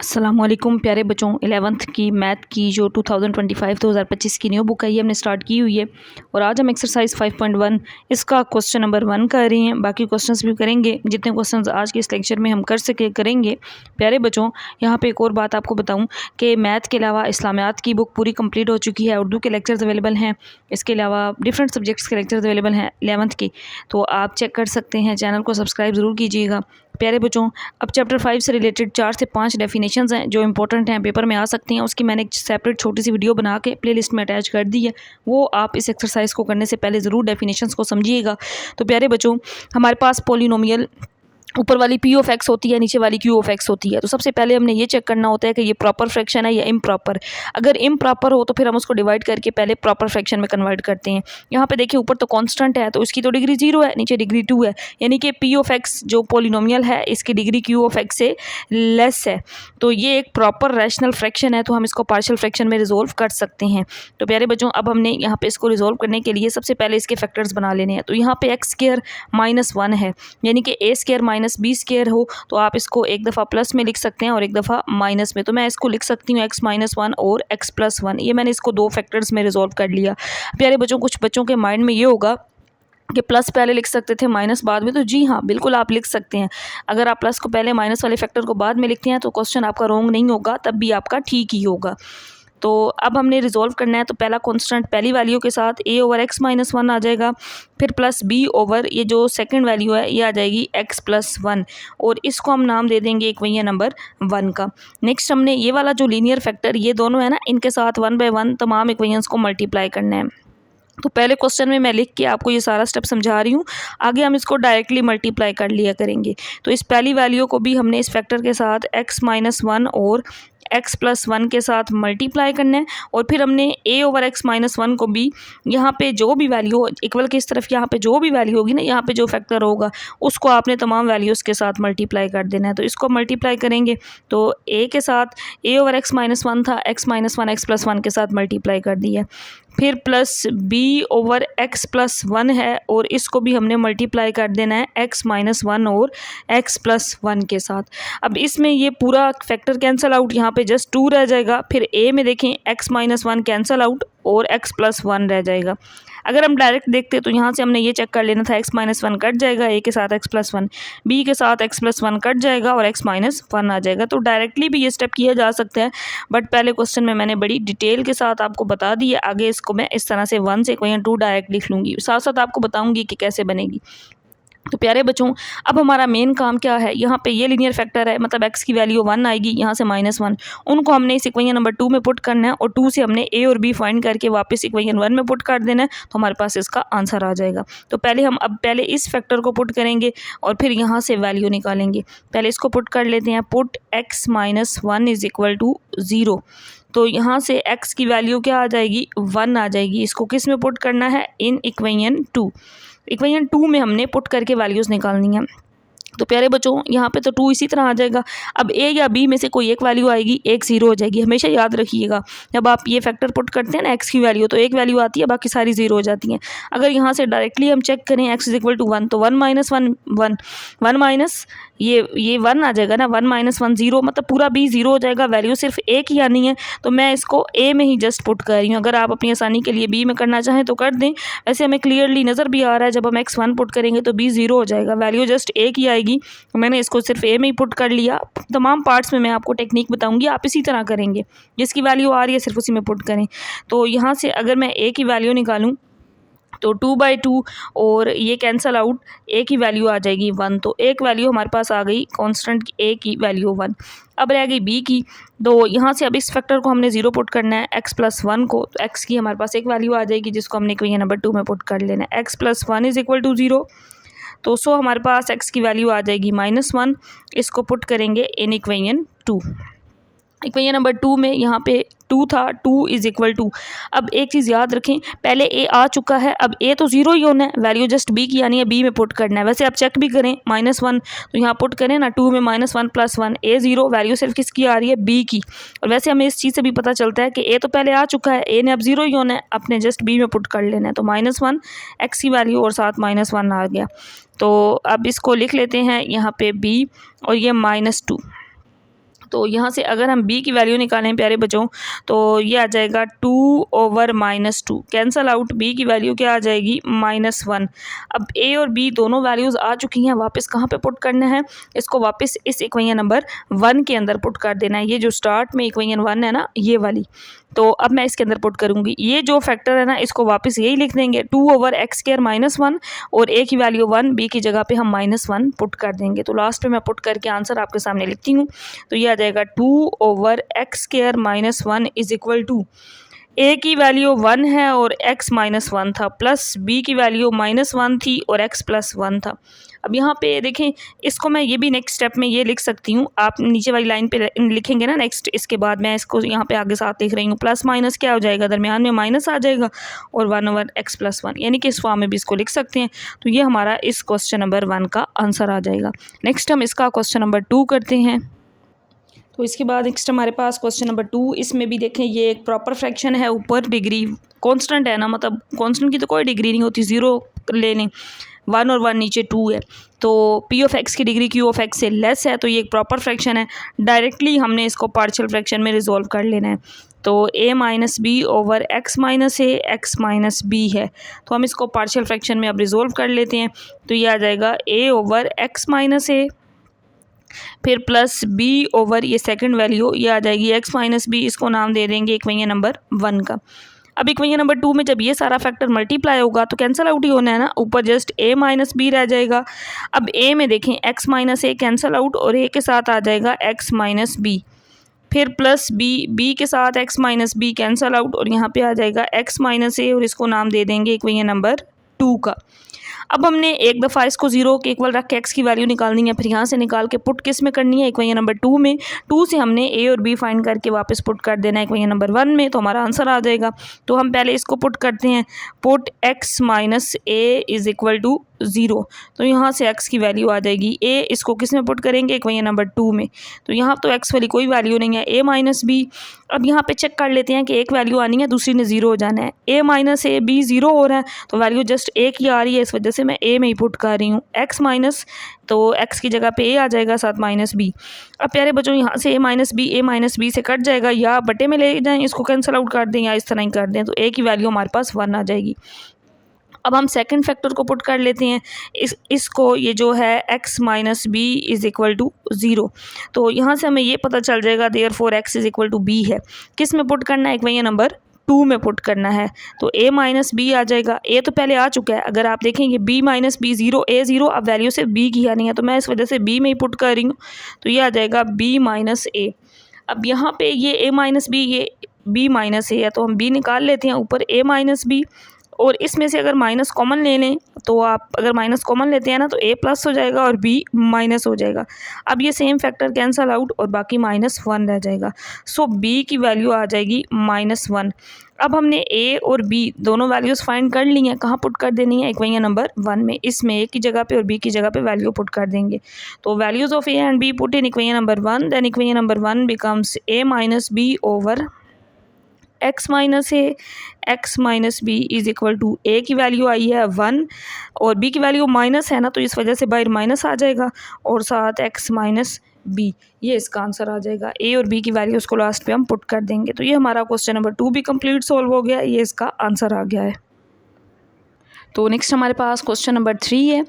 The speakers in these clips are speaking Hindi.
अस्सलामुअलैकुम प्यारे बच्चों, 11th की मैथ की जो 2025 की न्यू बुक है ये हमने स्टार्ट की हुई है और आज हम एक्सरसाइज 5.1 इसका क्वेश्चन नंबर 1 कर रहे हैं। बाकी क्वेश्चंस भी करेंगे, जितने क्वेश्चंस आज के इस लेक्चर में हम कर सके करेंगे। प्यारे बच्चों, यहाँ पे एक और बात आपको बताऊँ कि मैथ के अलावा इस्लामियात की बुक पूरी कंप्लीट हो चुकी है, उर्दू के लेक्चर्स अवेलेबल हैं, इसके अलावा डिफरेंट सब्जेक्ट्स के लेक्चर्स अवेलेबल हैं 11th की, तो आप चेक कर सकते हैं। चैनल को सब्सक्राइब ज़रूर कीजिएगा। प्यारे बच्चों, अब चैप्टर 5 से रिलेटेड 4 से 5 डेफिनेशंस हैं जो इंपॉर्टेंट हैं, पेपर में आ सकती हैं। उसकी मैंने एक सेपरेट छोटी सी वीडियो बना के प्लेलिस्ट में अटैच कर दी है, वो आप इस एक्सरसाइज को करने से पहले ज़रूर डेफिनेशंस को समझिएगा। तो प्यारे बच्चों, हमारे पास पॉलिनोमियल ऊपर वाली पी ऑफ एक्स होती है, नीचे वाली क्यू ऑफ एक्स होती है। तो सबसे पहले हमने ये चेक करना होता है कि ये प्रॉपर फ्रैक्शन है या इम्प्रॉपर। अगर इम्प्रॉपर हो तो फिर हम उसको डिवाइड करके पहले प्रॉपर फ्रैक्शन में कन्वर्ट करते हैं। यहाँ पे देखिए ऊपर तो कांस्टेंट है तो इसकी तो डिग्री 0 है, नीचे डिग्री 2 है, यानी कि पी ऑफ एक्स जो पॉलिनोमियल है इसकी डिग्री क्यू ऑफ एक्स से लेस है। तो ये एक प्रॉपर रैशनल फ्रैक्शन है, तो हम इसको पार्शियल फ्रैक्शन में रिजोल्व कर सकते हैं। तो प्यारे बच्चों, अब हमने यहाँ पे इसको रिजोल्व करने के लिए सबसे पहले इसके फैक्टर्स बना लेने हैं। तो यहाँ पे एक्स स्क्वायर -1 है, यानी कि ए स्क्वायर माइनस बी स्क्वायर हो तो आप इसको एक दफ़ा प्लस में लिख सकते हैं और एक दफ़ा माइनस में। तो मैं इसको लिख सकती हूँ x-1 और x+1। ये मैंने इसको दो फैक्टर्स में रिजॉल्व कर लिया। प्यारे बच्चों, कुछ बच्चों के माइंड में ये होगा कि प्लस पहले लिख सकते थे माइनस बाद में, तो जी हाँ बिल्कुल आप लिख सकते हैं। अगर आप प्लस को पहले माइनस वाले फैक्टर को बाद में लिखते हैं तो क्वेश्चन आपका रॉन्ग नहीं होगा, तब भी आपका ठीक ही होगा। तो अब हमने रिजॉल्व करना है, तो पहला कांस्टेंट पहली वैल्यू के साथ a/x-1 आ जाएगा, फिर प्लस b ओवर ये जो सेकंड वैल्यू है ये आ जाएगी x+1, और इसको हम नाम दे देंगे इक्वेशन नंबर 1 का। नेक्स्ट हमने ये वाला जो लीनियर फैक्टर ये दोनों है ना, इनके साथ 1 बाय 1 तमाम इक्वेशंस को मल्टीप्लाई करना है। तो पहले क्वेश्चन में मैं लिख के आपको ये सारा स्टेप समझा रही हूँ, आगे हम इसको डायरेक्टली मल्टीप्लाई कर लिया करेंगे। तो इस पहली वैल्यू को भी हमने इस फैक्टर के साथ x-1 और x+1 के साथ मल्टीप्लाई करना है, और फिर हमने a/x-1 को भी यहाँ पे जो भी वैल्यू इक्वल के इस तरफ यहाँ पे जो भी वैल्यू होगी ना, यहाँ पे जो फैक्टर होगा उसको आपने तमाम वैल्यूज़ के साथ मल्टीप्लाई कर देना है। तो इसको मल्टीप्लाई करेंगे तो a के साथ a/x-1 था, x-1 x+1 के साथ मल्टीप्लाई कर दिया, फिर प्लस b/x+1 है और इसको भी हमने मल्टीप्लाई कर देना है x-1 और x+1 के साथ। अब इसमें ये पूरा फैक्टर कैंसिल आउट, यहाँ पे जस्ट 2 रह जाएगा। फिर a में देखें x-1 कैंसिल आउट और x+1 रह जाएगा। अगर हम डायरेक्ट देखते तो यहाँ से हमने ये चेक कर लेना था, x-1 कट जाएगा, a के साथ x+1, b के साथ x+1 कट जाएगा और x-1 आ जाएगा। तो डायरेक्टली भी ये स्टेप किया जा सकता है, बट पहले क्वेश्चन में मैंने बड़ी डिटेल के साथ आपको बता दी है। आगे इसको मैं इस तरह से 1 से इक्वेशन 2 डायरेक्ट लिख लूँगी, साथ साथ आपको बताऊँगी कि कैसे बनेगी। तो प्यारे बच्चों, अब हमारा मेन काम क्या है, यहाँ पे ये लीनियर फैक्टर है, मतलब x की वैल्यू 1 आएगी, यहाँ से -1, उनको हमने इस इक्वेशन नंबर 2 में पुट करना है और 2 से हमने a और b फाइंड करके वापस इक्वेशन 1 में पुट कर देना है, तो हमारे पास इसका आंसर आ जाएगा। तो पहले इस फैक्टर को पुट करेंगे और फिर यहाँ से वैल्यू निकालेंगे। पहले इसको पुट कर लेते हैं, पुट x-1 = 0। तो यहाँ से x की वैल्यू क्या आ जाएगी, 1 आ जाएगी। इसको किस में पुट करना है, इन इक्वेशन 2। इक्वेशन 2 में हमने पुट करके वैल्यूज़ निकालनी है। तो प्यारे बच्चों, यहाँ पे तो 2 इसी तरह आ जाएगा। अब a या b में से कोई एक वैल्यू आएगी, एक 0 हो जाएगी। हमेशा याद रखिएगा, जब आप ये फैक्टर पुट करते हैं ना x की वैल्यू, तो एक वैल्यू आती है, बाकी सारी 0 हो जाती हैं। अगर यहाँ से डायरेक्टली हम चेक करें x = 1, तो 1 - 1 1 1 माइनस ये 1 आ जाएगा ना, 1 - 1 0, मतलब पूरा b 0 हो जाएगा। वैल्यू सिर्फ एक ही आनी है, तो मैं इसको a में ही जस्ट पुट कर रही हूँ। अगर आप अपनी आसानी के लिए b में करना चाहें तो कर दें। वैसे हमें क्लियरली नज़र भी आ रहा है, जब हम x1 पुट करेंगे तो b 0 हो जाएगा, वैल्यू जस्ट एक ही आएगी। मैंने इसको सिर्फ a में ही पुट कर लिया। तमाम पार्ट्स में मैं आपको टेक्निक बताऊंगी, आप इसी तरह करेंगे, जिसकी वैल्यू आ रही है सिर्फ उसी में पुट करें। तो यहाँ से अगर मैं a की वैल्यू निकालूं तो 2/2 और ये कैंसल आउट, a की वैल्यू आ जाएगी 1। तो एक वैल्यू हमारे पास आ गई कांस्टेंट a की वैल्यू 1। अब रह गई b की, तो यहाँ से अब इस फैक्टर को हमने 0 पुट करना है, x+1 को। तो x की हमारे पास एक वैल्यू आ जाएगी जिसको हमने इक्वेशन नंबर 2 में पुट कर लेना है, x+1 = 0। तो हमारे पास x की वैल्यू आ जाएगी -1। इसको पुट करेंगे इन इक्वेशन 2। इक्वेशन नंबर 2 में यहाँ पे 2 था, 2 = 2। अब एक चीज़ याद रखें, पहले a आ चुका है, अब a तो 0 ही होना है, वैल्यू जस्ट b की आनी है, b में पुट करना है। वैसे आप चेक भी करें, -1 तो यहाँ पुट करें ना, 2 में -1 + 1, a 0, वैल्यू सिर्फ किसकी आ रही है, b की। और वैसे हमें इस चीज़ से भी पता चलता है कि a तो पहले आ चुका है, a ने अब 0 ही होना है, अपने जस्ट b में पुट कर लेना है। तो -1 x की वैल्यू और साथ -1 आ गया। तो अब इसको लिख लेते हैं यहाँ पे b और ये -2। तो यहाँ से अगर हम b की वैल्यू निकालें प्यारे बच्चों तो ये आ जाएगा 2/-2 कैंसल आउट। b की वैल्यू क्या आ जाएगी -1। अब a और b दोनों वैल्यूज़ आ चुकी हैं, वापस कहाँ पे पुट करना है, इसको वापस इस इक्वेशन नंबर 1 के अंदर पुट कर देना है। ये जो स्टार्ट में इक्वेशन 1 है ना ये वाली, तो अब मैं इसके अंदर पुट करूँगी। ये जो फैक्टर है ना इसको वापस यही लिख देंगे 2/x² -1 और a की वैल्यू 1, b की जगह पे हम -1 पुट कर देंगे। तो लास्ट पे मैं पुट करके आंसर आपके सामने लिखती हूँ। तो ये आ जाएगा 2/x² -1 is equal to a की वैल्यू 1 है और x -1 था, प्लस b की वैल्यू -1 थी और x +1 था। अब यहाँ पे देखें, इसको मैं ये भी नेक्स्ट स्टेप में ये लिख सकती हूँ। आप नीचे वाली लाइन पे लिखेंगे ना नेक्स्ट, इसके बाद मैं इसको यहाँ पे आगे साथ लिख रही हूँ। प्लस माइनस क्या हो जाएगा, दरमियान में माइनस आ जाएगा और 1/x +1, यानी कि इस फॉर्म में भी इसको लिख सकते हैं। तो ये हमारा इस क्वेश्चन नंबर 1 का आंसर आ जाएगा। नेक्स्ट हम इसका क्वेश्चन नंबर 2 करते हैं। तो इसके बाद नेक्स्ट हमारे पास क्वेश्चन नंबर 2। इसमें भी देखें ये एक प्रॉपर फ्रैक्शन है, ऊपर डिग्री कांस्टेंट है ना, मतलब कांस्टेंट की तो कोई डिग्री नहीं होती, 0 ले लें, 1 और 1 नीचे 2 है। तो p(x) की डिग्री q(x) से लेस है, तो ये एक प्रॉपर फ्रैक्शन है। डायरेक्टली हमने इसको पार्शियल फ्रैक्शन में रिजॉल्व कर लेना है। तो a - b/x - a x - b है, तो हम इसको पार्शियल फ्रैक्शन में अब रिजॉल्व कर लेते हैं। तो ये आ जाएगा a/x - a, फिर प्लस b ओवर ये सेकंड वैल्यू ये आ जाएगी x - b, इसको नाम दे देंगे इक्वेशन नंबर 1 का। अब इक्वेशन नंबर 2 में जब ये सारा फैक्टर मल्टीप्लाई होगा तो कैंसिल आउट ही होना है ना, ऊपर जस्ट a - b रह जाएगा। अब a में देखें x - a कैंसिल आउट और a के साथ आ जाएगा x - b, फिर प्लस b के साथ x - b कैंसिल आउट और यहाँ पे आ जाएगा x - a और इसको नाम दे देंगे इक्वेशन नंबर 2 का। अब हमने एक दफ़ा इसको 0 के इक्वल रख के x की वैल्यू निकालनी है, फिर यहाँ से निकाल के पुट किस में करनी है, इक्वेशन नंबर 2 में। 2 से हमने a और b फाइंड करके वापस पुट कर देना है इक्वेशन नंबर 1 में, तो हमारा आंसर आ जाएगा। तो हम पहले इसको पुट करते हैं, put x - a is equal to 0, तो यहाँ से x की वैल्यू आ जाएगी a, इसको किस में पुट करेंगे, इक्वेशन नंबर 2 में। तो यहाँ तो x वाली कोई वैल्यू नहीं है, a - b। अब यहाँ पे चेक कर लेते हैं कि एक वैल्यू आनी है, दूसरी ने 0 हो जाना है। a - a, b 0 हो रहा है, तो वैल्यू जस्ट a की आ रही है, इस वजह से मैं a में ही पुट कर रही हूँ। x माइनस, तो x की जगह पे a आ जाएगा, साथ -b। अब प्यारे बच्चों यहाँ से a - b से कट जाएगा, या बटे में ले जाएं, इसको कैंसिल आउट कर दें या इस तरह ही कर दें, तो a की वैल्यू हमारे पास 1 आ जाएगी। अब हम सेकंड फैक्टर को पुट कर लेते हैं, इसको ये जो है x - b is equal to 0, तो यहाँ से हमें ये पता चल जाएगा therefore x is equal to b है। किस में पुट करना है, इक्वेशन नंबर 2 में पुट करना है। तो a - b आ जाएगा, a तो पहले आ चुका है, अगर आप देखेंगे b - b 0, a 0, अब वैल्यू से b की आनी है, तो मैं इस वजह से b में ही पुट कर रही हूँ। तो ये आ जाएगा b - a। अब यहाँ पे ये a - b, ये b - a है, तो हम b निकाल लेते हैं, ऊपर a - b, और इसमें से अगर माइनस कॉमन ले लें, तो आप अगर माइनस कॉमन लेते हैं ना तो a प्लस हो जाएगा और b माइनस हो जाएगा। अब ये सेम फैक्टर कैंसल आउट और बाकी -1 रह जाएगा। सो b की वैल्यू आ जाएगी -1। अब हमने a और b दोनों वैल्यूज़ फाइंड कर ली हैं, कहाँ पुट कर देनी है, इक्वेशन नंबर 1 में। इसमें a की जगह पे और b की जगह पे वैल्यू पुट कर देंगे। तो values of a and b put in equation number 1, then equation number 1 becomes a - b over x - b is equal to a की वैल्यू आई है 1 और b की वैल्यू माइनस है ना, तो इस वजह से बाहर माइनस आ जाएगा और साथ x - b, ये इसका आंसर आ जाएगा। a और b की वैल्यूज़ को लास्ट पे हम पुट कर देंगे। तो ये हमारा क्वेश्चन नंबर 2 भी कंप्लीट सॉल्व हो गया, ये इसका आंसर आ गया है। तो नेक्स्ट हमारे पास क्वेश्चन नंबर 3 है,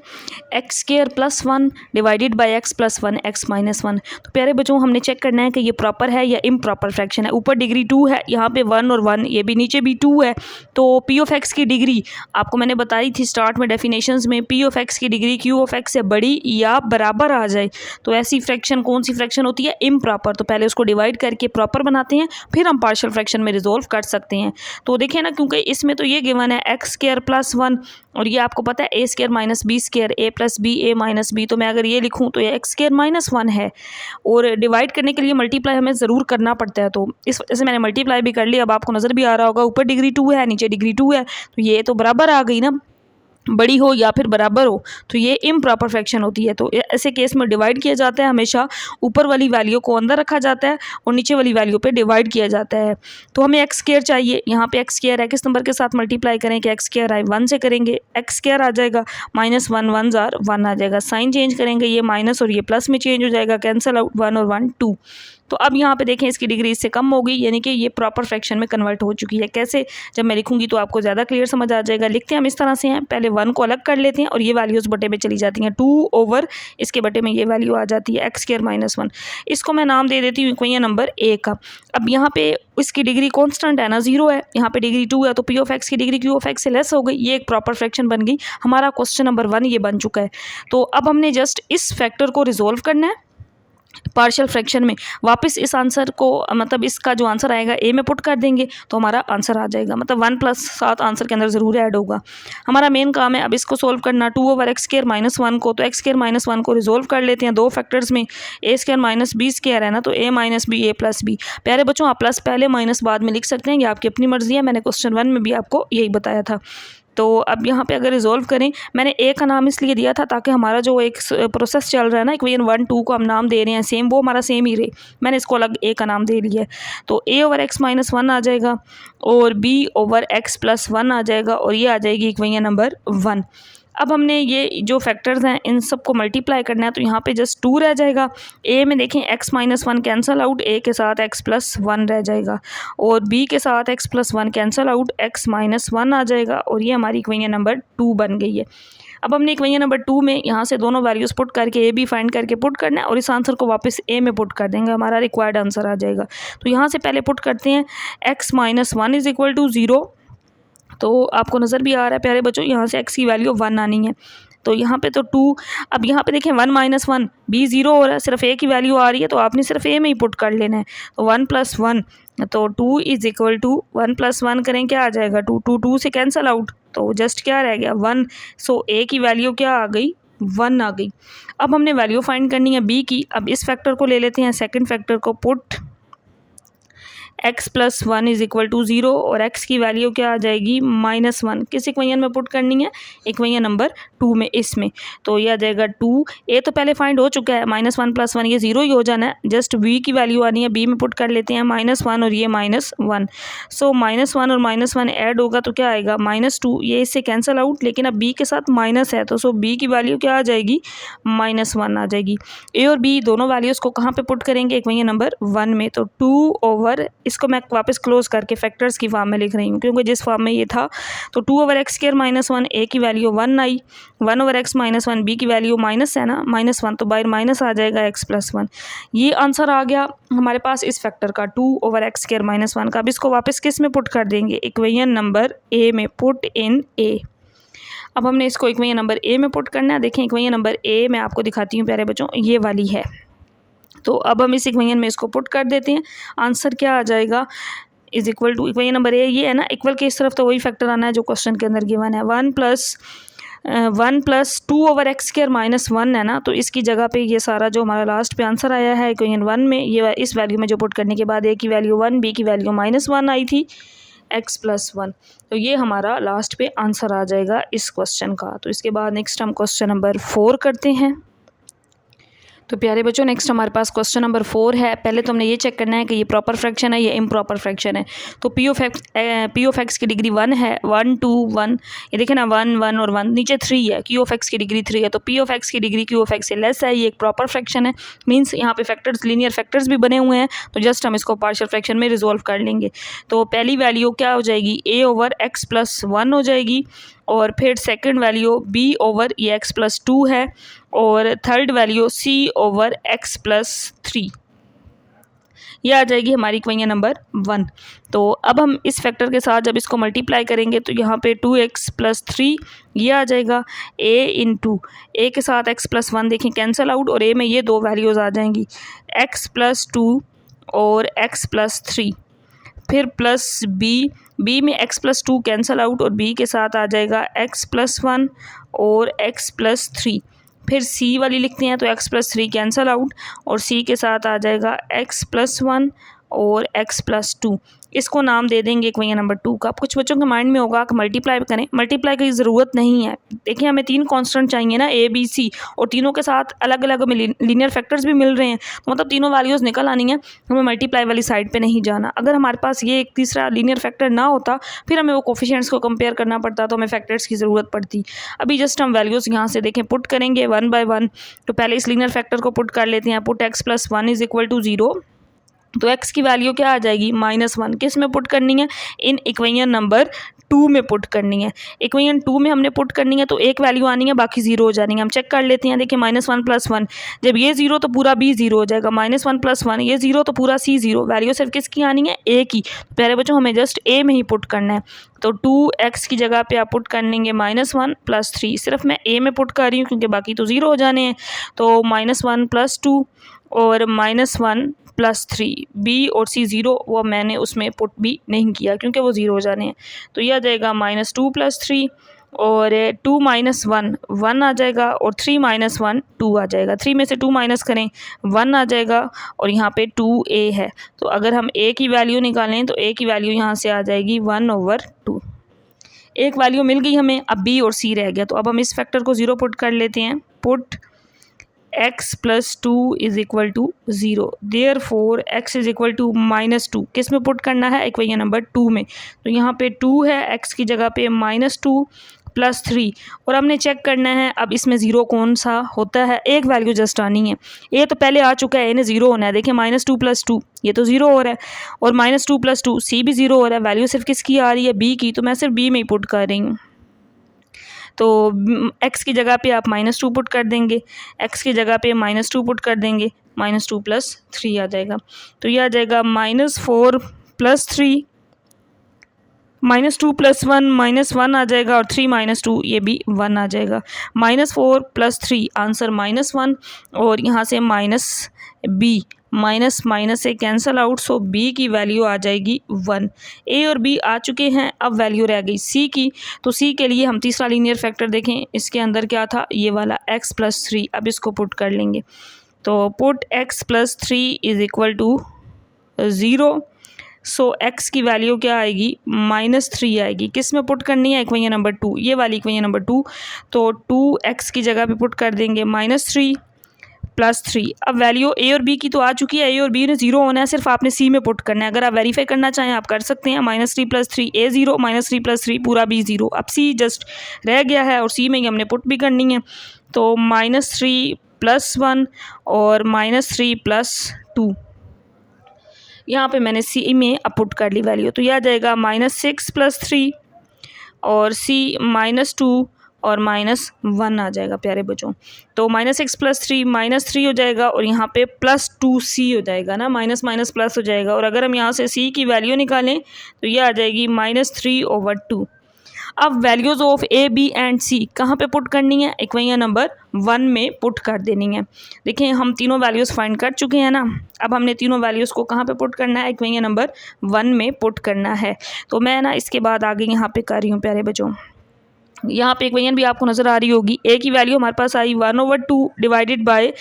x² + 1 divided by x + 1 x - 1। तो प्यारे बच्चों हमने चेक करना है कि ये प्रॉपर है या इम्प्रॉपर फ्रैक्शन है। ऊपर डिग्री 2 है, यहाँ पे 1 और 1, ये भी नीचे भी 2 है। तो p(x) की डिग्री आपको मैंने बताई थी स्टार्ट में डेफिनेशंस में, p(x) की डिग्री q(x) से बड़ी या बराबर आ जाए तो ऐसी फ्रैक्शन कौन सी फ्रैक्शन होती है, इम्प्रॉपर। तो पहले उसको डिवाइड करके प्रॉपर बनाते हैं, फिर हम पार्शियल फ्रैक्शन में रिजोल्व कर सकते हैं। तो देखिए ना, क्योंकि इसमें तो ये गिवन है x² + 1 और ये आपको पता है a² - b², a + b a - b, तो मैं अगर ये लिखूं तो ये x² - 1 है और डिवाइड करने के लिए मल्टीप्लाई हमें ज़रूर करना पड़ता है, तो इस वजह से मैंने मल्टीप्लाई भी कर लिया। अब आपको नज़र भी आ रहा होगा, ऊपर डिग्री 2 है, नीचे डिग्री 2 है, तो ये तो बराबर आ गई ना, बड़ी हो या फिर बराबर हो, तो ये इम्प्रॉपर फ्रैक्शन होती है। तो ऐसे केस में डिवाइड किया जाता है, हमेशा ऊपर वाली वैल्यू को अंदर रखा जाता है और नीचे वाली वैल्यू पे डिवाइड किया जाता है। तो हमें x² चाहिए, यहाँ पे x² है, किस नंबर के साथ मल्टीप्लाई करें कि x² आए, 1 से करेंगे, x² आ जाएगा, -1 1 1 आ जाएगा, साइन चेंज करेंगे, ये माइनस और ये प्लस में चेंज हो जाएगा, कैंसल आउट, 1 और 1 2। तो अब यहाँ पे देखें इसकी डिग्री इससे कम होगी, यानी कि ये प्रॉपर फ्रैक्शन में कन्वर्ट हो चुकी है। कैसे, जब मैं लिखूंगी तो आपको ज़्यादा क्लियर समझ आ जाएगा। लिखते हैं हम इस तरह से हैं, पहले 1 को अलग कर लेते हैं और ये वैल्यू उस बटे में चली जाती हैं, 2 ओवर इसके बटे में ये वैल्यू आ जाती है x² - 1। इसको मैं नाम दे देती हूँ इक्वेशन नंबर A का। अब यहाँ पे इसकी डिग्री कॉन्स्टेंट है ना, 0 है, यहाँ पे डिग्री 2 है, तो p ऑफ x की डिग्री q ऑफ x से लेस हो गई, ये एक प्रॉपर फ्रैक्शन बन गई। हमारा क्वेश्चन नंबर 1 ये बन चुका है। तो अब हमने जस्ट इस फैक्टर को रिजोल्व करना है पार्शियल फ्रैक्शन में। वापस इस आंसर को, मतलब इसका जो आंसर आएगा ए में पुट कर देंगे तो हमारा आंसर आ जाएगा, मतलब 1 + 7 आंसर के अंदर ज़रूर ऐड होगा। हमारा मेन काम है अब इसको सोल्व करना, 2 ओवर x² - 1 को, तो x² - 1 को रिजोल्व कर लेते हैं दो फैक्टर्स में। a² - b² है ना, तो a - b a + b। प्यारे बच्चों, आप प्लस पहले माइनस बाद में लिख सकते हैं, ये आपकी अपनी मर्जी है। मैंने क्वेश्चन 1 में भी आपको यही बताया था। तो अब यहाँ पे अगर रिजोल्व करें, मैंने ए का नाम इसलिए दिया था ताकि हमारा जो एक प्रोसेस चल रहा है ना, इक्वेशन 1 2 को हम नाम दे रहे हैं सेम, वो हमारा सेम ही रहे, मैंने इसको अलग ए का नाम दे लिया है। तो a ओवर x - 1 आ जाएगा और b ओवर x + 1 आ जाएगा और ये आ जाएगी इक्वेशन नंबर 1। अब हमने ये जो फैक्टर्स हैं इन सबको मल्टीप्लाई करना है, तो यहाँ पे जस्ट 2 रह जाएगा। ए में देखें x - 1 कैंसल आउट, a के साथ x + 1 रह जाएगा और b के साथ x + 1 कैंसल आउट, x - 1 आ जाएगा और ये हमारी इक्वेशन नंबर 2 बन गई है। अब हमने इक्वेशन नंबर 2 में यहाँ से दोनों वैल्यूज़ पुट करके a b फाइंड करके पुट करना है और इस आंसर को वापस a में पुट कर देंगे, हमारा रिक्वायर्ड आंसर आ जाएगा। तो यहाँ से पहले पुट करते हैं x - 1 = 0। तो आपको नज़र भी आ रहा है प्यारे बच्चों, यहाँ से x की वैल्यू 1 आनी है, तो यहाँ पे तो 2। अब यहाँ पे देखें 1 - 1 b 0 हो रहा है, सिर्फ a की वैल्यू आ रही है, तो आपने सिर्फ a में ही पुट कर लेना है। तो 1 + 1, तो 2 = 1 + 1 करें क्या आ जाएगा, 2 2 2 से कैंसल आउट, तो जस्ट क्या रह गया 1। सो a की वैल्यू क्या आ गई, 1 आ गई। अब हमने वैल्यू फाइंड करनी है b की। अब इस फैक्टर को ले लेते हैं, सेकेंड फैक्टर को, पुट x + 1 = 0 और x की वैल्यू क्या आ जाएगी, -1। किस इक्वेशन में पुट करनी है, इक्वेशन नंबर 2 में, इसमें। तो ये आ जाएगा 2, a तो पहले फाइंड हो चुका है, -1 + 1 ये 0 ही हो जाना है, जस्ट b की वैल्यू आनी है, b में पुट कर लेते हैं -1 और ये -1। सो -1 और -1 ऐड होगा तो क्या आएगा, -2, ये इससे कैंसल आउट, लेकिन अब b के साथ माइनस है, तो सो b की वैल्यू क्या आ जाएगी, -1 आ जाएगी। a और b दोनों वैल्यूज़ को कहाँ पे पुट करेंगे, इक्वेशन नंबर 1 में। तो 2 ओवर, इसको मैं वापस क्लोज करके फैक्टर्स की फॉर्म में लिख रही हूँ क्योंकि जिस फॉर्म में ये था, तो 2 ओवर x² - 1 a की वैल्यू 1 आई, 1 ओवर x - 1 b की वैल्यू माइनस है ना, -1, तो बाहर माइनस आ जाएगा x + 1। ये आंसर आ गया हमारे पास इस फैक्टर का, 2 ओवर x² - 1 का। अब इसको वापस किस में पुट कर देंगे, इक्वेशन नंबर a में, पुट इन a। अब हमने इसको इक्वेशन नंबर a में पुट करना है। देखें इक्वेशन नंबर a मैं आपको दिखाती हूँ प्यारे बच्चों, ये वाली है। तो अब हम इस इक्वेशन में इसको पुट कर देते हैं, आंसर क्या आ जाएगा, = इक्वेशन नंबर ए ये है ना, इक्वल के इस तरफ तो वही फैक्टर आना है जो क्वेश्चन के अंदर गिवन है। 1 + 2 ओवर x² - 1 है ना, तो इसकी जगह पे ये सारा जो हमारा लास्ट पे आंसर आया है इक्वेशन 1 में, ये इस वैल्यू में जो पुट करने के बाद a की वैल्यू 1, b की वैल्यू -1 आई थी, x + 1, तो ये हमारा लास्ट पे आंसर आ जाएगा इस क्वेश्चन का। तो इसके बाद नेक्स्ट हम क्वेश्चन नंबर 4 करते हैं। तो प्यारे बच्चों, नेक्स्ट हमारे पास क्वेश्चन नंबर 4 है। पहले तो हमने ये चेक करना है कि ये प्रॉपर फ्रैक्शन है या इम्प्रॉपर फ्रैक्शन है। तो p ऑफ x की डिग्री 1 है, 1 2 1, ये देखें ना 1 1 और 1, नीचे 3 है, q ऑफ x की डिग्री 3 है, तो p ऑफ x की डिग्री q ऑफ x से लेस है, ये एक प्रॉपर फ्रैक्शन है। मीन्स यहाँ पे फैक्टर्स, लीनियर फैक्टर्स भी बने हुए हैं, तो जस्ट हम इसको पार्शियल फ्रैक्शन में रिजोल्व कर लेंगे। तो पहली वैल्यू क्या हो जाएगी, a ओवर x + 1 हो जाएगी, और फिर सेकंड वैल्यू b ओवर ये x + 2 है, और third value c over x + 3, ये आ जाएगी हमारी इक्वेशन नंबर 1। तो अब हम इस फैक्टर के साथ जब इसको मल्टीप्लाई करेंगे तो यहाँ पे 2x + 3 ये आ जाएगा, a के साथ x + 1 देखें कैंसल आउट, और a में ये दो वैल्यूज़ आ जाएंगी, x + 2 और x + 3, फिर प्लस b में x + 2 कैंसल आउट और b के साथ आ जाएगा x + 1 और x + 3, फिर c वाली लिखते हैं तो x + 3 कैंसल आउट और c के साथ आ जाएगा x + 1 और x + 2। इसको नाम दे देंगे इक्वेशन नंबर 2 का। अब कुछ बच्चों के माइंड में होगा कि मल्टीप्लाई करें, मल्टीप्लाई की ज़रूरत नहीं है। देखिए हमें 3 कांस्टेंट चाहिए ना, a b c, और तीनों के साथ अलग अलग हमें लीनियर फैक्टर्स भी मिल रहे हैं, तो मतलब तीनों वैल्यूज़ निकल आनी है, हमें मल्टीप्लाई वाली साइड पे नहीं जाना। अगर हमारे पास ये एक तीसरा लीनियर फैक्टर ना होता, फिर हमें वो कोफिशिएंट्स को कंपेयर करना पड़ता, तो हमें फैक्टर्स की ज़रूरत पड़ती। अभी जस्ट हम वैल्यूज़ यहाँ से देखें पुट करेंगे 1 बाय 1। तो पहले इस लीनियर फैक्टर को पुट कर लेते हैं, पुट x + 1 = 0, तो x की वैल्यू क्या आ जाएगी -1। किस में पुट करनी है, इन इक्वेशन नंबर 2 में पुट करनी है। इक्वेशन 2 में हमने पुट करनी है तो एक वैल्यू आनी है, बाकी जीरो हो जानी है। हम चेक कर लेते हैं, देखिए -1 + 1, जब ये जीरो तो पूरा b जीरो हो जाएगा, -1 + 1 ये जीरो तो पूरा c जीरो। वैल्यू सिर्फ किसकी आनी है, a की। प्यारे बच्चों हमें जस्ट a में ही पुट करना है, तो 2x की जगह पे आप पुट कर लेंगे -1 + 3। सिर्फ मैं a में पुट कर रही हूँ क्योंकि बाकी तो ज़ीरो हो जाने हैं। तो -1 + 2 और -1 + 3, b और c ज़ीरो, वो मैंने उसमें पुट भी नहीं किया क्योंकि वो ज़ीरो हो जाने हैं। तो यह आ जाएगा -2 + 3 और 2 - 1 1 आ जाएगा और 3 - 1 2 आ जाएगा। 3 में से 2 माइनस करें 1 आ जाएगा और यहाँ पे 2a है। तो अगर हम a की वैल्यू निकालें तो a की वैल्यू यहाँ से आ जाएगी 1/2। एक वैल्यू मिल गई हमें, अब b और c रह गया। तो अब हम इस फैक्टर को ज़ीरो पुट कर लेते हैं। Put x + 2 = 0, therefore x = -2। किस में पुट करना है, इक्वेशन नंबर 2 में। तो यहाँ पे 2 है, x की जगह पे -2 + 3 और हमने चेक करना है अब इसमें ज़ीरो कौन सा होता है, एक वैल्यू जस्ट आनी है। ये तो पहले आ चुका है, इन्हें ज़ीरो होना है। देखिए -2 + 2 ये तो ज़ीरो हो रहा है और -2 + 2 c भी ज़ीरो हो रहा है। वैल्यू सिर्फ किसकी आ रही है, b की, तो मैं सिर्फ b में ही पुट कर रही हूँ। तो x की जगह पे आप -2 पुट कर देंगे, x की जगह पे -2 पुट कर देंगे, -2 + 3 आ जाएगा। तो ये आ जाएगा -4 + 3, -2 + 1 -1 आ जाएगा और 3 - 2 ये भी 1 आ जाएगा। -4 + 3 आंसर -1 और यहाँ से -b, माइनस माइनस से कैंसल आउट, सो b की वैल्यू आ जाएगी 1। a और b आ चुके हैं, अब वैल्यू रह गई c की। तो c के लिए हम तीसरा लीनियर फैक्टर देखें, इसके अंदर क्या था, ये वाला x + 3। अब इसको पुट कर लेंगे, तो पुट x + 3 = 0। सो x की वैल्यू क्या आएगी, -3 आएगी। किस में पुट करनी है, इक्वेशन नंबर 2, ये वाली इक्वेशन नंबर 2। तो 2x की जगह पे पुट कर देंगे -3 + 3। अब वैल्यू a और b की तो आ चुकी है, a और b ने ज़ीरो होना है, सिर्फ आपने c में पुट करना है। अगर आप वेरीफाई करना चाहें आप कर सकते हैं। -3 + 3 a ज़ीरो, -3 + 3 पूरा b ज़ीरो। अब c जस्ट रह गया है और c में ही हमने पुट भी करनी है। तो -3 + 1 और -3 + 2, यहाँ पे मैंने c में अब पुट कर ली वैल्यू। तो यह आ जाएगा -6 + 3 और c -2 और -1 आ जाएगा प्यारे बच्चों। तो -6 + 3 -3 हो जाएगा और यहाँ पे +2c हो जाएगा ना, माइनस माइनस प्लस हो जाएगा। और अगर हम यहाँ से c की वैल्यू निकालें तो ये आ जाएगी -3/2। अब values of a, b and c कहाँ पे पुट करनी है, इक्वेशन नंबर 1 में पुट कर देनी है। देखिए हम तीनों वैल्यूज़ फाइंड कर चुके हैं ना, अब हमने तीनों वैल्यूज़ को कहाँ पे पुट करना है, इक्वेशन नंबर 1 में पुट करना है। तो मैं ना इसके बाद आगे यहाँ पे कर रही हूँ प्यारे बच्चों। यहाँ पे इक्वेशन भी आपको नज़र आ रही होगी। a की वैल्यू हमारे पास आई 1/2 डिवाइडेड बाय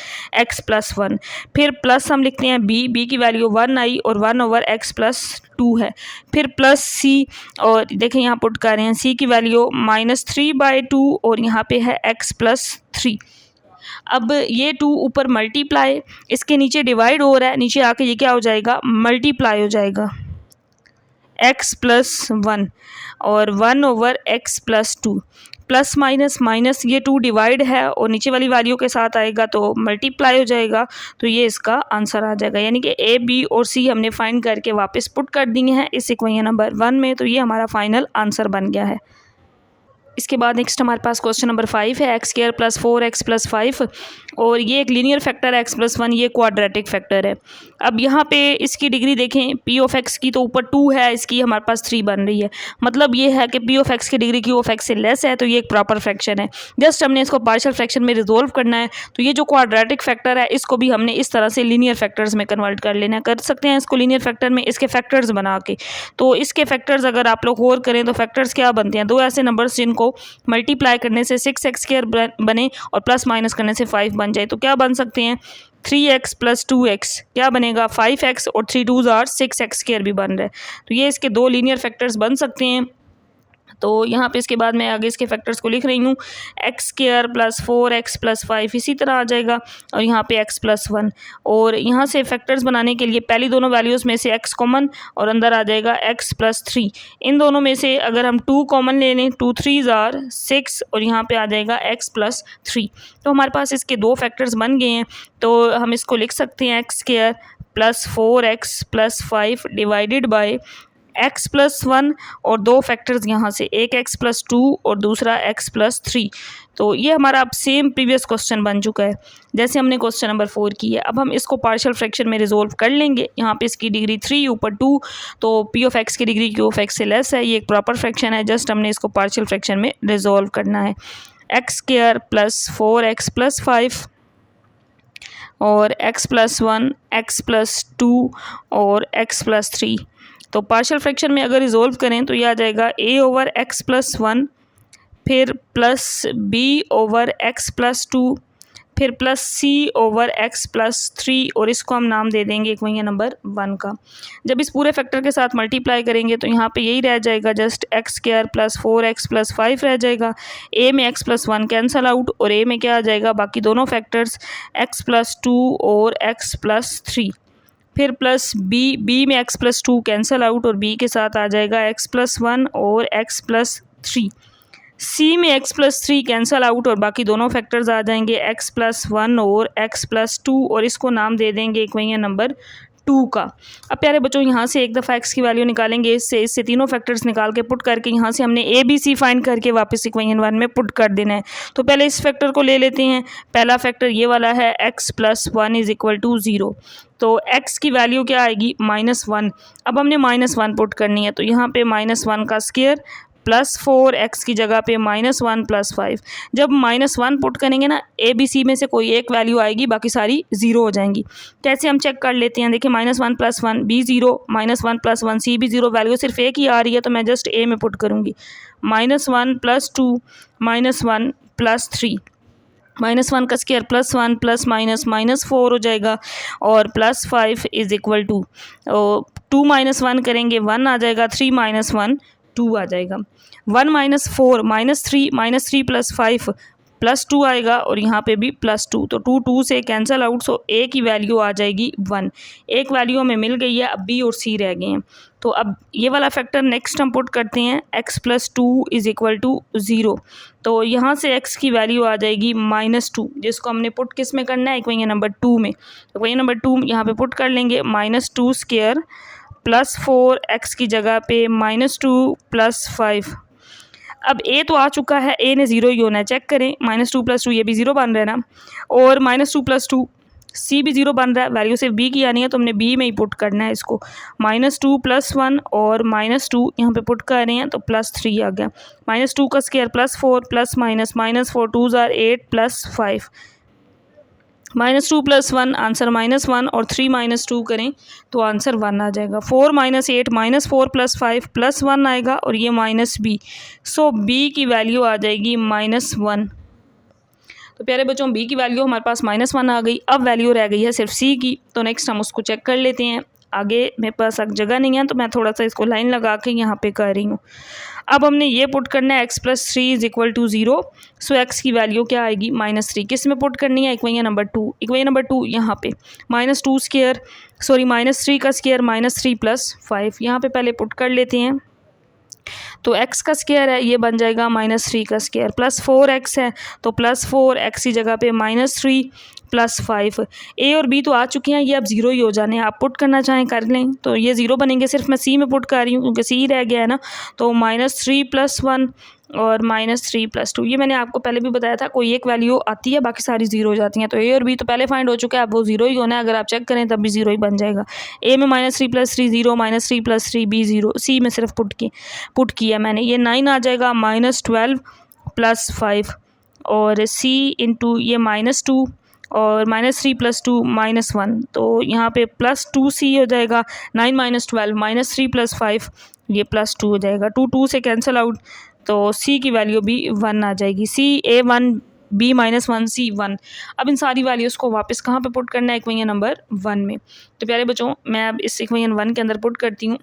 x + 1। फिर प्लस हम लिखते हैं b की वैल्यू 1 आई और 1/x + 2 है। फिर प्लस c और देखें यहाँ पुट कर रहे हैं, c की वैल्यू -3/2 और यहाँ पे है x + 3। अब ये 2 ऊपर मल्टीप्लाई, इसके नीचे डिवाइड हो रहा है, नीचे आके ये क्या हो जाएगा, मल्टीप्लाई हो जाएगा x + 1 और 1/x + 2। प्लस माइनस माइनस, ये 2 डिवाइड है और नीचे वाली वैल्यू के साथ आएगा तो मल्टीप्लाई हो जाएगा। तो ये इसका आंसर आ जाएगा, यानी कि a, b और c हमने फाइंड करके वापस पुट कर दिए हैं इस इक्वेशन नंबर 1 में। तो ये हमारा फाइनल आंसर बन गया है। इसके बाद नेक्स्ट हमारे पास क्वेश्चन नंबर 5 है, x² + 4x + 5 और ये एक लीनियर फैक्टर है x + 1, ये क्वाड्रेटिक फैक्टर है। अब यहाँ पे इसकी डिग्री देखें, p ऑफ x की तो ऊपर 2 है, इसकी हमारे पास 3 बन रही है। मतलब ये है कि p ऑफ x की डिग्री q ऑफ x से लेस है, तो ये एक प्रॉपर फ्रैक्शन है। जस्ट हमने इसको पार्शियल फ्रैक्शन में रिजोल्व करना है। तो ये जो क्वाड्रेटिक फैक्टर है इसको भी हमने इस तरह से लीनियर फैक्टर्स में कन्वर्ट कर लेना है। कर सकते हैं इसको लीनियर फैक्टर में, इसके फैक्टर्स बना के। तो इसके फैक्टर्स अगर आप लोग और करें तो फैक्टर्स क्या बनते हैं, दो ऐसे नंबर्स जिनको मल्टीप्लाई करने से 6x² बने और प्लस माइनस करने से 5 बन जाए। तो क्या बन सकते हैं, 3x + 2x क्या बनेगा, 5x और 3 2s are 6x² भी बन रहा है। तो ये इसके दो लीनियर फैक्टर्स बन सकते हैं। तो यहाँ पे इसके बाद मैं आगे इसके फैक्टर्स को लिख रही हूँ, x² + 4x + 5 इसी तरह आ जाएगा और यहाँ पे x + 1। और यहाँ से फैक्टर्स बनाने के लिए पहली दोनों वैल्यूज़ में से x कॉमन और अंदर आ जाएगा x + 3। इन दोनों में से अगर हम 2 कॉमन ले लें, 2 3s are 6 और यहाँ पे आ जाएगा x + 3। तो हमारे पास इसके दो फैक्टर्स बन गए हैं। तो हम इसको लिख सकते हैं x² plus 4x plus 5 divided by x plus 1 और दो फैक्टर्स यहाँ से, एक x प्लस 2 और दूसरा x प्लस 3। तो ये हमारा अब सेम प्रीवियस क्वेश्चन बन चुका है जैसे हमने क्वेश्चन नंबर 4 की है। अब हम इसको पार्शियल फ्रैक्शन में रिजोल्व कर लेंगे। यहाँ पे इसकी डिग्री 3 ऊपर 2, तो p ऑफ x की डिग्री q ऑफ x से लेस है। ये एक प्रॉपर फ्रैक्शन है, जस्ट हमने इसको पार्शियल फ्रैक्शन में रिजोल्व करना है। X square plus 4x plus 5 और x प्लस 1, x प्लस 2 और x प्लस 3। तो पार्शियल फ्रैक्शन में अगर रिजोल्व करें तो ये आ जाएगा a ओवर x प्लस 1, फिर plus b over x plus 2, फिर plus c over x plus 3 और इसको हम नाम दे देंगे इक्वेशन नंबर 1 का। जब इस पूरे फैक्टर के साथ मल्टीप्लाई करेंगे तो यहाँ पे यही रह जाएगा, just x square plus 4x plus 5 रह जाएगा। a में x प्लस 1 कैंसल आउट और a में क्या आ जाएगा, बाकी दोनों फैक्टर्स x प्लस 2 और x प्लस 3। फिर प्लस b में x प्लस 2 कैंसल आउट और b के साथ आ जाएगा x प्लस 1 और x प्लस 3। c में x प्लस 3 कैंसल आउट और बाकी दोनों फैक्टर्स आ जाएंगे x प्लस 1 और x प्लस 2 और इसको नाम दे देंगे इक्वेशन नंबर 2 का। अब प्यारे बच्चों यहाँ से एक दफ़ा x की वैल्यू निकालेंगे, इससे तीनों फैक्टर्स निकाल के पुट करके यहाँ से हमने a b c फाइंड करके वापस इक्वेशन 1 में पुट कर देना है। तो पहले इस फैक्टर को ले लेते हैं। पहला फैक्टर ये वाला है x plus 1 is equal to 0। तो x की वैल्यू क्या आएगी, -1। अब हमने -1 पुट करनी है, तो यहाँ पे -1 का स्क्वायर प्लस 4x की जगह पे -1 प्लस 5। जब -1 पुट करेंगे ना, ए बी सी में से कोई एक वैल्यू आएगी, बाकी सारी ज़ीरो हो जाएंगी। कैसे हम चेक कर लेते हैं, देखिए -1 प्लस 1 बी ज़ीरो, -1 प्लस 1 सी भी ज़ीरो। वैल्यू सिर्फ एक ही आ रही है तो मैं जस्ट ए में पुट करूँगी। -1 प्लस 2 -1 प्लस 3, -1 का स्क्वायर प्लस 1 प्लस -4 हो जाएगा और प्लस 5 इज इक्वल टू 2 -1 करेंगे 1 आ जाएगा, 3 -1 2 आ जाएगा। 1 -4 -3 प्लस 5 प्लस 2 आएगा और यहाँ पे भी प्लस 2, तो 2 से कैंसल आउट, सो ए की वैल्यू आ जाएगी 1। एक वैल्यू हमें मिल गई है, अब बी और सी रह गए हैं। तो अब ये वाला फैक्टर नेक्स्ट हम पुट करते हैं, x plus 2 is equal to 0। तो यहाँ से x की वैल्यू आ जाएगी -2, जिसको हमने पुट किस में करना है, इक्वेशन नंबर 2 में। इक्वेशन नंबर 2 यहाँ पे पुट कर लेंगे, -2 स्क्वायर प्लस 4x की जगह पे -2 प्लस 5। अब a तो आ चुका है, a ने 0 ही होना है, चेक करें। -2 प्लस 2 ये भी 0 बन रहा है ना, और -2 प्लस 2 c भी 0 बन रहा है। वैल्यू सिर्फ b की आनी है तो हमने b में ही पुट करना है इसको। -2 प्लस 1 और -2 यहाँ पे पुट कर रहे हैं तो प्लस 3 आ गया। -2 का स्क्वायर प्लस 4 प्लस -4 2 आर 8 प्लस 5। -2 प्लस 1 आंसर -1 और 3 -2 करें तो आंसर 1 आ जाएगा। 4 -8 -4 प्लस 5 प्लस 1 आएगा और ये -b, सो b की वैल्यू आ जाएगी -1। तो प्यारे बच्चों b की वैल्यू हमारे पास -1 आ गई। अब वैल्यू रह गई है सिर्फ c की, तो नेक्स्ट हम उसको चेक कर लेते हैं। आगे मेरे पास अब जगह नहीं है तो मैं थोड़ा सा इसको लाइन लगा के यहाँ पे कर रही हूँ। अब हमने ये पुट करना है x plus 3 is equal to 0। So x की वैल्यू क्या आएगी, -3। किस में पुट करनी है, इक्वेशन नंबर 2। इक्वेशन नंबर 2 यहाँ पे -2 स्क्वायर -3 का स्क्वायर -3 प्लस 5 यहाँ पे पहले पुट कर लेते हैं। तो x का स्क्वायर है, ये बन जाएगा -3 का स्क्वायर, प्लस 4x है तो प्लस 4x की जगह पे -3 प्लस 5। a और b तो आ चुके हैं, ये अब 0 ही हो जाने हैं। आप पुट करना चाहें कर लें तो ये 0 बनेंगे। सिर्फ मैं c में पुट कर रही हूँ क्योंकि c रह गया है ना। तो -3 प्लस 1 और -3 प्लस 2, ये मैंने आपको पहले भी बताया था, कोई एक वैल्यू आती है बाकी सारी 0 हो जाती हैं। तो a और b तो पहले फाइंड हो चुका है, अब वो 0 ही होना है। अगर आप चेक करें तब भी 0 ही बन जाएगा। a में -3 प्लस 3 0, -3 प्लस 3 b 0। c में सिर्फ पुट किया मैंने, ये 9 आ जाएगा, -12 प्लस 5 और c इंटू ये -2 और -3 प्लस 2 -1, तो यहाँ पे प्लस 2c हो जाएगा। 9 -12 -3 प्लस 5 ये प्लस 2 हो जाएगा। 2 से कैंसिल आउट, तो c की वैल्यू भी 1 आ जाएगी। c a1 b -1 c 1। अब इन सारी वैल्यूज़ को वापस कहाँ पे पुट करना है, इक्वेशन नंबर 1 में। तो प्यारे बच्चों मैं अब इस इक्वेशन 1 के अंदर पुट करती हूँ,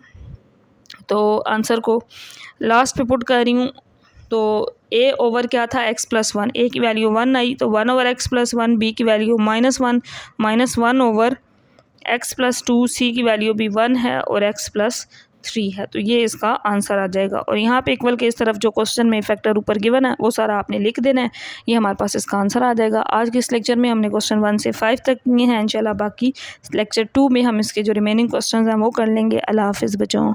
तो आंसर को लास्ट पे पुट कर रही हूँ। तो a ओवर क्या था, x प्लस 1, a की वैल्यू 1 आई तो 1 ओवर x प्लस 1, b की value -1 over x plus 2, c की वैल्यू भी 1 है और x प्लस 3 है, तो ये इसका आंसर आ जाएगा। और यहाँ पे इक्वल के इस तरफ जो क्वेश्चन में फैक्टर ऊपर गिवन है वो सारा आपने लिख देना है, ये हमारे पास इसका आंसर आ जाएगा। आज के इस लेक्चर में हमने क्वेश्चन 1 से 5 तक किए हैं, इंशाल्लाह बाकी लेक्चर 2 में हम इसके जो रिमेनिंग क्वेश्चन हैं वो कर लेंगे। अल्लाह हाफिज़ बच्चों।